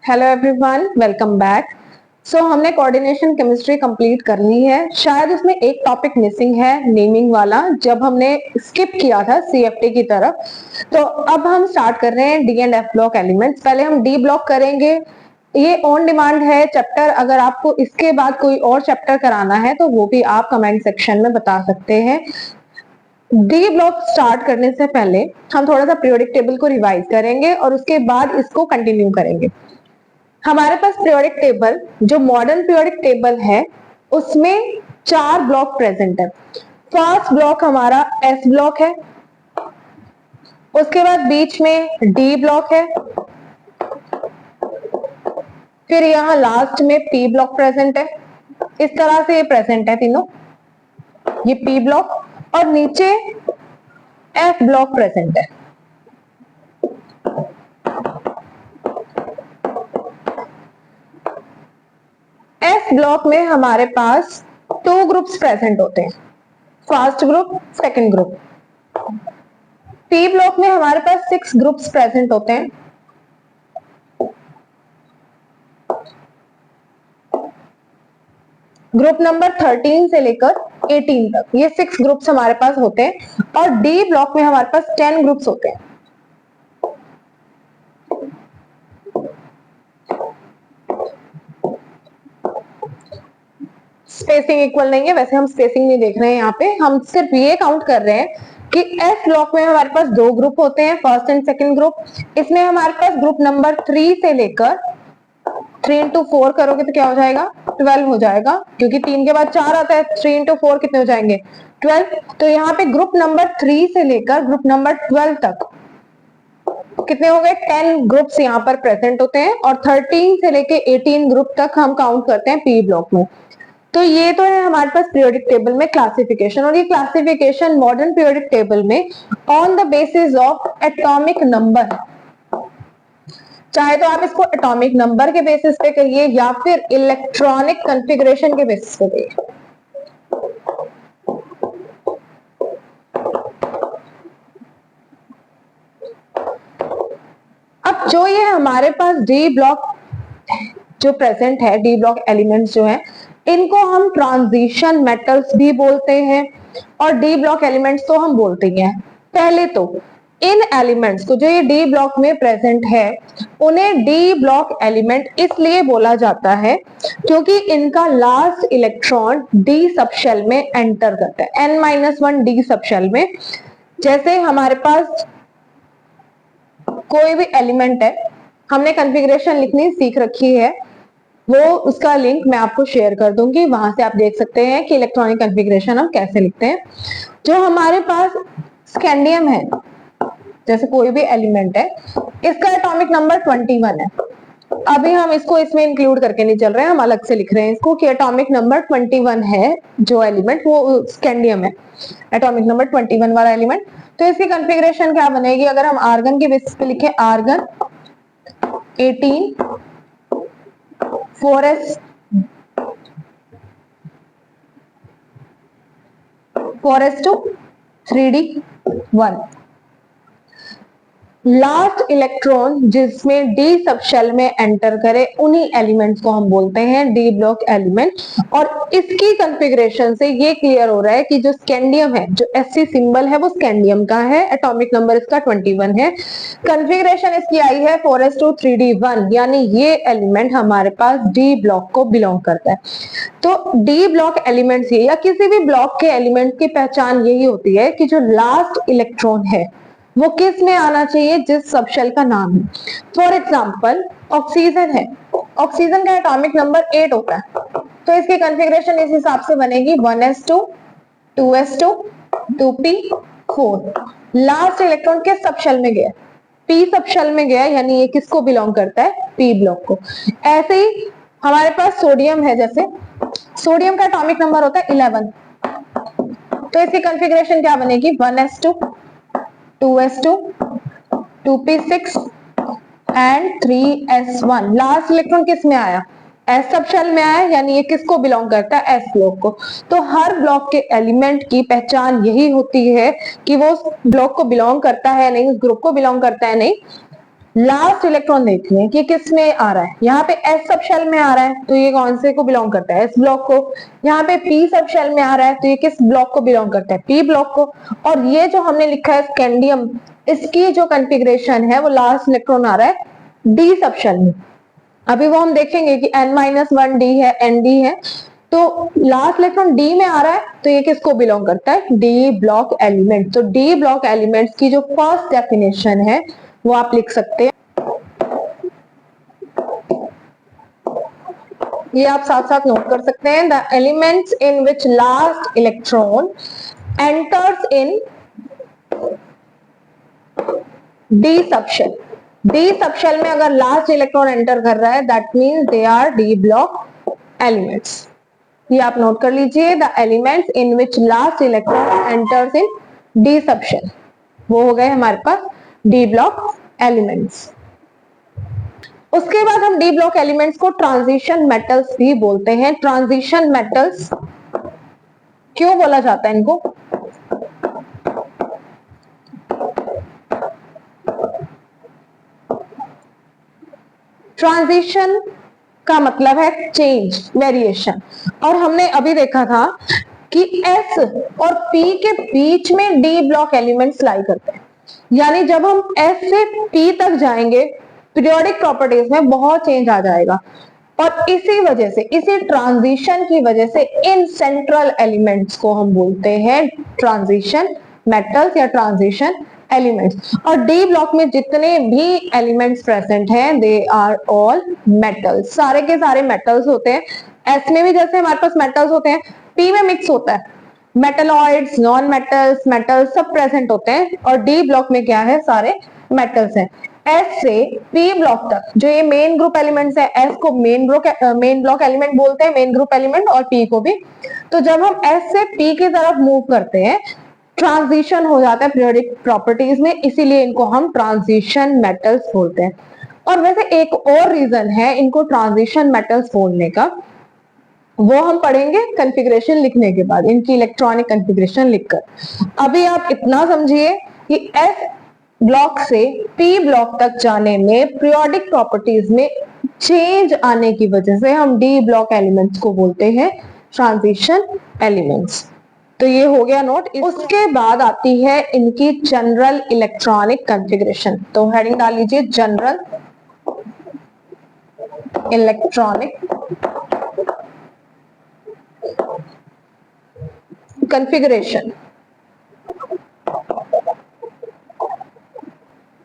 Hello everyone, welcome back. हमने coordination chemistry complete कर ली है। शायद उसमें एक टॉपिक मिसिंग है, नेमिंग वाला, जब हमने स्किप किया था सीएफटी की तरफ। तो अब हम स्टार्ट कर रहे हैं D and F block elements. पहले हम डी ब्लॉक करेंगे। ये ऑन डिमांड है चैप्टर। अगर आपको इसके बाद कोई और चैप्टर कराना है तो वो भी आप कमेंट सेक्शन में बता सकते हैं। डी ब्लॉक स्टार्ट करने से पहले हम थोड़ा सा पीरियोडिक टेबल को रिवाइज करेंगे और उसके बाद इसको कंटिन्यू करेंगे। हमारे पास पीरियोडिक टेबल, जो मॉडर्न पीरियोडिक टेबल है, उसमें 4 ब्लॉक प्रेजेंट है। फर्स्ट ब्लॉक हमारा एस ब्लॉक है, उसके बाद बीच में डी ब्लॉक है, फिर यहां लास्ट में पी ब्लॉक प्रेजेंट है। इस तरह से ये प्रेजेंट है तीनों, ये पी ब्लॉक, और नीचे एफ ब्लॉक प्रेजेंट है। एस ब्लॉक में हमारे पास 2 ग्रुप्स प्रेजेंट होते हैं, first group, second group. P block में हमारे पास 6 ग्रुप्स प्रेजेंट होते हैं। ग्रुप नंबर 13 से लेकर 18 तक ये 6 ग्रुप्स हमारे पास होते हैं। और डी ब्लॉक में हमारे पास 10 ग्रुप्स होते हैं। स्पेसिंग इक्वल नहीं है, वैसे हम स्पेसिंग नहीं देख रहे हैं यहाँ पे, हम सिर्फ ये काउंट कर रहे हैं कि एफ ब्लॉक में हमारे पास 2 ग्रुप होते हैं, फर्स्ट एंड सेकंड ग्रुप। इसमें हमारे पास ग्रुप नंबर 3 से लेकर 3 into 4 करोगे तो क्या हो जाएगा, 12 हो जाएगा, क्योंकि 3 के बाद 4 आता है। 3 into 4 कितने हो जाएंगे, 12। तो यहाँ पे ग्रुप नंबर 3 से लेकर ग्रुप नंबर 12 तक कितने हो गए, 10 ग्रुप्स यहाँ पर प्रेजेंट होते हैं। और 13 से लेके 18 ग्रुप तक हम काउंट करते हैं पी ब्लॉक में। तो ये तो है हमारे पास पीरियोडिक टेबल में क्लासिफिकेशन। और ये क्लासिफिकेशन मॉडर्न पीरियोडिक टेबल में on the basis of atomic number, चाहे तो आप इसको एटॉमिक नंबर के बेसिस पे कहिए या फिर इलेक्ट्रॉनिक कॉन्फ़िगरेशन के बेसिस पे कहिए। अब जो ये हमारे पास डी ब्लॉक जो प्रेजेंट है, डी ब्लॉक एलिमेंट्स जो हैं, इनको हम ट्रांजिशन मेटल्स भी बोलते हैं और डी ब्लॉक एलिमेंट्स तो हम बोलते ही हैं। पहले तो इन एलिमेंट्स को, जो ये डी ब्लॉक में प्रेजेंट है, उन्हें डी ब्लॉक एलिमेंट इसलिए बोला जाता है क्योंकि इनका लास्ट इलेक्ट्रॉन डी सबशेल में एंटर करता है, n-1 डी सबशेल में। जैसे हमारे पास कोई भी एलिमेंट है, हमने कॉन्फ़िगरेशन लिखनी सीख रखी है, वो उसका लिंक मैं आपको शेयर कर दूंगी, वहां से आप देख सकते हैं कि इलेक्ट्रॉनिक कॉन्फ़िगरेशन हम कैसे लिखते हैं। जो हमारे पास स्कैंडियम है, जैसे कोई भी एलिमेंट है, इसका एटॉमिक नंबर 21 है। अभी हम इसको इसमें इंक्लूड करके नहीं चल रहे हैं, हम अलग से लिख रहे हैं इसको कि एटॉमिक नंबर 21 है जो एलिमेंट, वो स्कैंडियम है, एटॉमिक नंबर 21 वाला एलिमेंट। तो इसकी कॉन्फ़िगरेशन क्या बनेगी, अगर हम आर्गन के बेसिस पे लिखे, argon 18 4s 4s2 3d1। Last electron जिसमें डी सबशेल में एंटर करे, उन्हीं एलिमेंट्स को हम बोलते हैं डी ब्लॉक एलिमेंट। और इसकी कॉन्फ़िगरेशन से ये क्लियर हो रहा है कि जो स्कैंडियम है, जो Sc सिंबल है, वो स्कैंडियम का है, एटॉमिक नंबर इसका 21 है, कॉन्फ़िगरेशन इसकी आई है 4s2 3d1, यानी ये एलिमेंट हमारे पास डी ब्लॉक को बिलोंग करता है। तो डी ब्लॉक एलिमेंट्स ये, या किसी भी ब्लॉक के एलिमेंट की पहचान यही होती है कि जो लास्ट इलेक्ट्रॉन है वो किस में आना चाहिए, जिस सबशेल का नाम है। फॉर एग्जाम्पल ऑक्सीजन है, ऑक्सीजन का एटॉमिक नंबर 8 होता है, तो इसकी कॉन्फ़िगरेशन इस हिसाब से बनेगी 1s2 2s2 2p4। Last electron किस सबशेल में गया, पी सबशेल में गया, यानी ये किसको बिलोंग करता है, पी ब्लॉक को। ऐसे ही हमारे पास सोडियम है, जैसे सोडियम का एटॉमिक नंबर होता है 11, तो इसकी कॉन्फ़िगरेशन क्या बनेगी, 1s2 2s2 2p6 and 3s1। Last electron किस में आया, एस सबशेल में आया, यानी ये किसको बिलोंग करता है, एस ब्लॉक को। तो हर ब्लॉक के एलिमेंट की पहचान यही होती है कि वो उस ब्लॉक को बिलोंग करता है नहीं, उस ग्रुप को बिलोंग करता है नहीं, लास्ट इलेक्ट्रॉन देख लें कि किस में आ रहा है। यहाँ पे एस सब शेल में आ रहा है तो ये कौन से को बिलोंग करता है, एस ब्लॉक को। यहाँ पे पी सब शेल में आ रहा है तो ये किस ब्लॉक को बिलोंग करता है, पी ब्लॉक को। और ये जो हमने लिखा है स्कैंडियम, इसकी जो कॉन्फ़िगरेशन है वो लास्ट इलेक्ट्रॉन आ रहा है डी सब शेल में। अभी वो हम देखेंगे कि n-1 डी है, एन डी है, तो लास्ट इलेक्ट्रॉन डी में आ रहा है तो ये किसको बिलोंग करता है, डी ब्लॉक एलिमेंट। तो डी ब्लॉक एलिमेंट्स की जो फर्स्ट डेफिनेशन है वो आप लिख सकते हैं, ये आप साथ साथ नोट कर सकते हैं। The elements in which last electron enters in D subshell, D subshell में अगर लास्ट इलेक्ट्रॉन एंटर कर रहा है that means they R D block elements. ये आप नोट कर लीजिए, the elements in which last electron enters in D subshell, वो हो गए हमारे पास डी ब्लॉक एलिमेंट्स। उसके बाद हम डी ब्लॉक एलिमेंट्स को ट्रांजिशन मेटल्स भी बोलते हैं। ट्रांजिशन मेटल्स क्यों बोला जाता है इनको, ट्रांजिशन का मतलब है चेंज, वेरिएशन। और हमने अभी देखा था कि S और P के बीच में डी ब्लॉक एलिमेंट्स लाई करते हैं, यानी जब हम S से P तक जाएंगे पीरियोडिक प्रॉपर्टीज में बहुत चेंज आ जाएगा। और इसी वजह से, इसी ट्रांजिशन की वजह से इन सेंट्रल एलिमेंट्स को हम बोलते हैं ट्रांजिशन मेटल्स या ट्रांजिशन एलिमेंट्स। और डी ब्लॉक में जितने भी एलिमेंट्स प्रेजेंट हैं दे आर ऑल मेटल्स, सारे के सारे मेटल्स होते हैं। एस में भी जैसे हमारे पास मेटल्स होते हैं, पी में मिक्स होता है, मेटलॉइड्स, नॉन मेटल्स, मेटल्स सब प्रेजेंट होते हैं। और डी ब्लॉक में क्या है, सारे मेटल्स हैं। एस से पी ब्लॉक तक जो ये मेन ग्रुप एलिमेंट्स है, एस को मेन ब्लॉक एलिमेंट बोलते हैं, मेन ग्रुप एलिमेंट, और पी को भी। तो जब हम एस से पी की तरफ मूव करते हैं ट्रांजिशन हो जाता है पीरियोडिक प्रॉपर्टीज में, इसीलिए इनको हम ट्रांजिशन मेटल्स बोलते हैं। और वैसे एक और रीजन है इनको ट्रांजिशन मेटल्स बोलने का, वो हम पढ़ेंगे कॉन्फ़िगरेशन लिखने के बाद, इनकी इलेक्ट्रॉनिक कॉन्फ़िगरेशन लिखकर। अभी आप इतना समझिए कि एस ब्लॉक से पी ब्लॉक तक जाने में पीरियोडिक प्रॉपर्टीज में चेंज आने की वजह से हम डी ब्लॉक एलिमेंट्स को बोलते हैं ट्रांजिशन एलिमेंट्स। तो ये हो गया नोट। उसके बाद आती है इनकी जनरल इलेक्ट्रॉनिक कॉन्फ़िगरेशन। तो हेडिंग डाल लीजिए जनरल इलेक्ट्रॉनिक कॉन्फ़िगरेशन।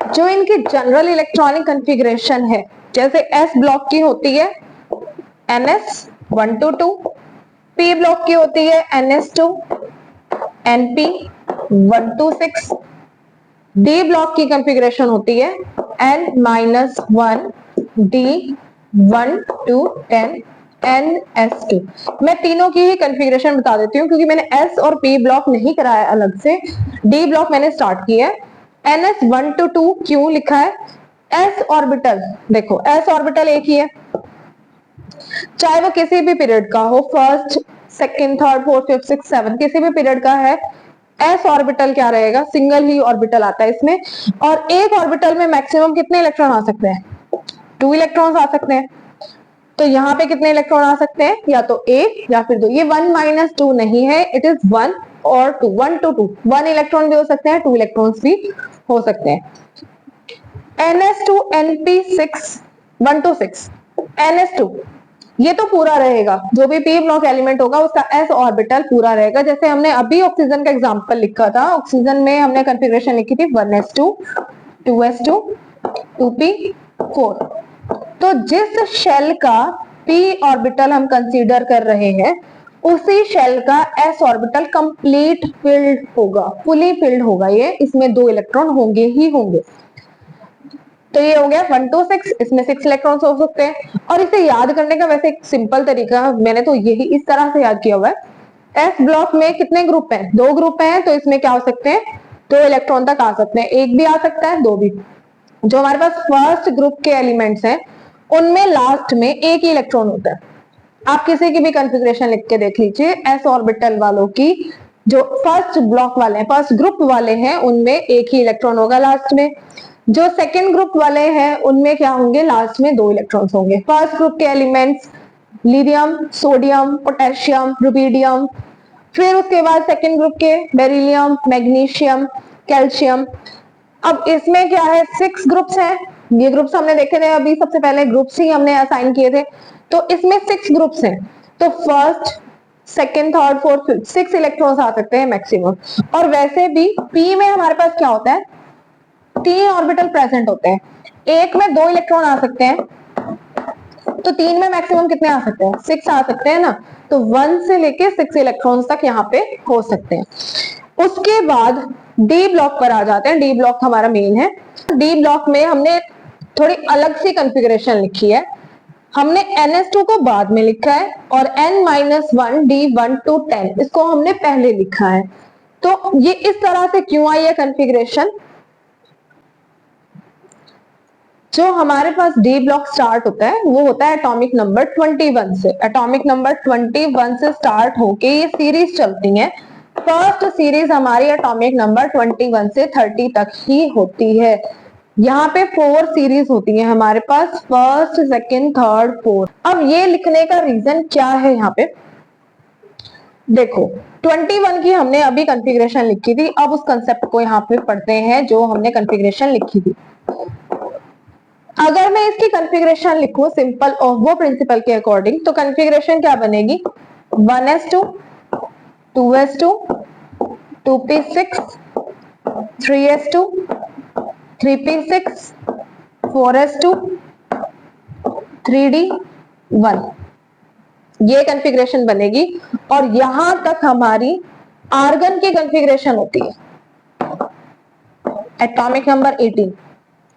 जो इनकी जनरल इलेक्ट्रॉनिक कॉन्फ़िगरेशन है, जैसे एस ब्लॉक की होती है NS122, पी ब्लॉक की होती है NS2, NP126, डी ब्लॉक की कॉन्फ़िगरेशन होती है N-1, D1 to 10, NS2। मैं तीनों की ही कॉन्फ़िगरेशन बता देती हूँ क्योंकि मैंने S और P ब्लॉक नहीं कराया अलग से, D ब्लॉक मैंने स्टार्ट किया है। NS1 to 2 क्यों लिखा है, S ऑर्बिटल, देखो S ऑर्बिटल एक ही है, चाहे वो किसी भी पीरियड का हो, first, second, third, fourth, fifth, six, seven, किसी भी पीरियड का है, एस ऑर्बिटल क्या रहेगा, सिंगल ही ऑर्बिटल आता है इसमें। और एक ऑर्बिटल में मैक्सिमम कितने इलेक्ट्रॉन आ सकते हैं, 2 इलेक्ट्रॉन्स आ सकते हैं। तो यहाँ पे कितने इलेक्ट्रॉन आ सकते हैं, या तो एक या फिर 2। ये 1 - 2 नहीं है, इट इज 1 और 2, 1 to 2, 1 इलेक्ट्रॉन भी हो सकते हैं, 2 इलेक्ट्रॉन्स भी हो सकते हैं। NS2 NP6 1 to 6, NS2 ये तो पूरा रहेगा, जो भी पी ब्लॉक एलिमेंट होगा उसका एस ऑर्बिटल पूरा रहेगा। जैसे हमने अभी ऑक्सीजन का एग्जांपल लिखा था, ऑक्सीजन में हमने कॉन्फ़िगरेशन लिखी थी 1s2 2s2 2p4। तो जिस शेल का पी ऑर्बिटल हम कंसीडर कर रहे हैं उसी शेल का एस ऑर्बिटल कंप्लीट फिल्ड होगा, फुली फिल्ड होगा ये, इसमें 2 इलेक्ट्रॉन होंगे ही होंगे। तो ये हो गया 1 to 6, इसमें 6 इलेक्ट्रॉन्स हो सकते हैं। और इसे याद करने का वैसे एक सिंपल तरीका, मैंने तो यही इस तरह से याद किया हुआ है। एस ब्लॉक में कितने ग्रुप हैं, 2 ग्रुप हैं, तो इसमें क्या हो सकते हैं, 2 इलेक्ट्रॉन तक आ सकते हैं, एक भी आ सकता है, 2 भी। जो हमारे पास फर्स्ट ग्रुप के एलिमेंट्स हैं उनमें लास्ट में एक ही इलेक्ट्रॉन होता है। आप किसी की भी कॉन्फ़िगरेशन लिख के देख लीजिए, एस ऑर्बिटल वालों की, जो फर्स्ट ब्लॉक वाले हैं, फर्स्ट ग्रुप वाले हैं, उनमें एक ही इलेक्ट्रॉन होगा लास्ट में। जो सेकेंड ग्रुप वाले हैं उनमें क्या होंगे, लास्ट में 2 इलेक्ट्रॉन्स होंगे। फर्स्ट ग्रुप के elements lithium, sodium, potassium, rubidium, फिर उसके बाद सेकेंड ग्रुप के बेरिलियम, मैग्नीशियम, कैल्शियम। अब इसमें क्या है, 6 ग्रुप्स हैं। ये ग्रुप्स हमने देखे थे अभी, सबसे पहले ग्रुप्स ही हमने असाइन किए थे। तो इसमें 6 ग्रुप्स हैं, तो first, second, third, fourth, fifth 6 electrons आ सकते हैं मैक्सिमम। और वैसे भी पी में हमारे पास क्या होता है, 3 ऑर्बिटल प्रेजेंट होते हैं। एक में 2 इलेक्ट्रॉन आ सकते हैं, तो 3 में मैक्सिमम कितने आ सकते हैं, 6 आ सकते हैं ना। तो 1 से लेके 6 इलेक्ट्रॉन्स तक यहाँ पे हो सकते हैं। उसके बाद डी ब्लॉक पर आ जाते हैं। डी ब्लॉक हमारा मेन है। डी ब्लॉक में हमने थोड़ी अलग सी कॉन्फ़िगरेशन लिखी है। हमने NH2 को बाद में लिखा है और N-1 D1 to 10 इसको हमने पहले लिखा है। तो ये इस तरह से क्यों आई है कॉन्फ़िगरेशन, जो हमारे पास डी ब्लॉक स्टार्ट होता है वो होता है एटॉमिक नंबर 21 से। एटॉमिक नंबर 21 से स्टार्ट होके ये सीरीज चलती है। फर्स्ट सीरीज हमारी एटॉमिक नंबर 21 से 30 तक ही होती है। यहाँ पे 4 सीरीज होती है हमारे पास, फर्स्ट, सेकेंड, थर्ड, फोर्थ। अब ये लिखने का रीजन क्या है, यहाँ पे देखो 21 की हमने अभी कॉन्फ़िगरेशन लिखी थी। अब उस कंसेप्ट को यहाँ पे पढ़ते हैं जो हमने कॉन्फ़िगरेशन लिखी थी। अगर मैं इसकी कॉन्फ़िगरेशन लिखूं सिंपल और वो प्रिंसिपल के अकॉर्डिंग, तो कॉन्फ़िगरेशन क्या बनेगी, 1s2, 2s2, 2p6, 3s2, 3p6, 4s2, 3d1, ये कॉन्फ़िगरेशन बनेगी। और यहां तक हमारी आर्गन की कॉन्फ़िगरेशन होती है, एटॉमिक नंबर 18।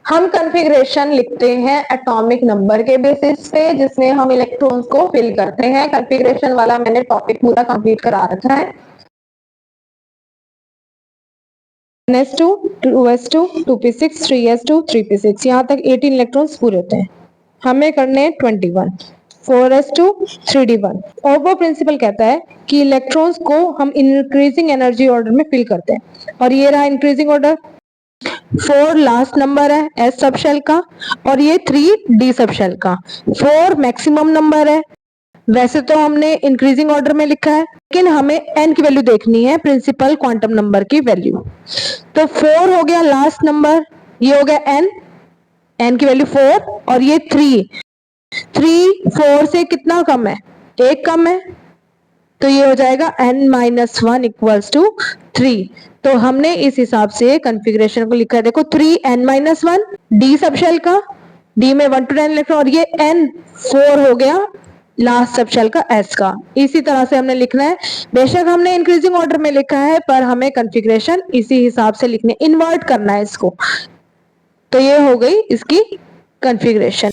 हम कॉन्फ़िगरेशन लिखते हैं एटॉमिक नंबर के बेसिस पे, जिसमें हम इलेक्ट्रॉन्स को फिल करते हैं। कॉन्फ़िगरेशन वाला मैंने टॉपिक पूरा कंप्लीट करा रखा है। NS2, 2s2, 2p6, 3s2, 3p6, यहाँ तक 18 इलेक्ट्रॉन्स पूरे होते हैं। हमें करने 21, 4s2, 3d1। और वो प्रिंसिपल कहता है कि इलेक्ट्रॉन्स को हम इंक्रीजिंग एनर्जी ऑर्डर में फिल करते हैं। और ये रहा इंक्रीजिंग ऑर्डर। 4 लास्ट नंबर है S सब शेल का और ये 3 D सब शेल का। 4 मैक्सिमम नंबर है। वैसे तो हमने इंक्रीजिंग ऑर्डर में लिखा है, लेकिन हमें n की वैल्यू देखनी है, प्रिंसिपल क्वांटम नंबर की वैल्यू। तो 4 हो गया लास्ट नंबर, ये हो गया n की वैल्यू 4, और ये 3 4 से कितना कम है, 1 कम है, तो ये हो जाएगा n-1 इक्वल्स टू 3। तो हमने इस हिसाब से कॉन्फ़िगरेशन को लिखा है। देखो 3n-1 D सब शेल का, D में 1 to 10 इलेक्ट्रॉन, और ये n4 हो गया लास्ट सब शेल का S का। इसी तरह से हमने लिखना है। बेशक हमने इंक्रीजिंग ऑर्डर में लिखा है, पर हमें कॉन्फ़िगरेशन इसी हिसाब से लिखने, इन्वर्ट करना है इसको। तो ये हो गई इसकी कॉन्फ़िगरेशन।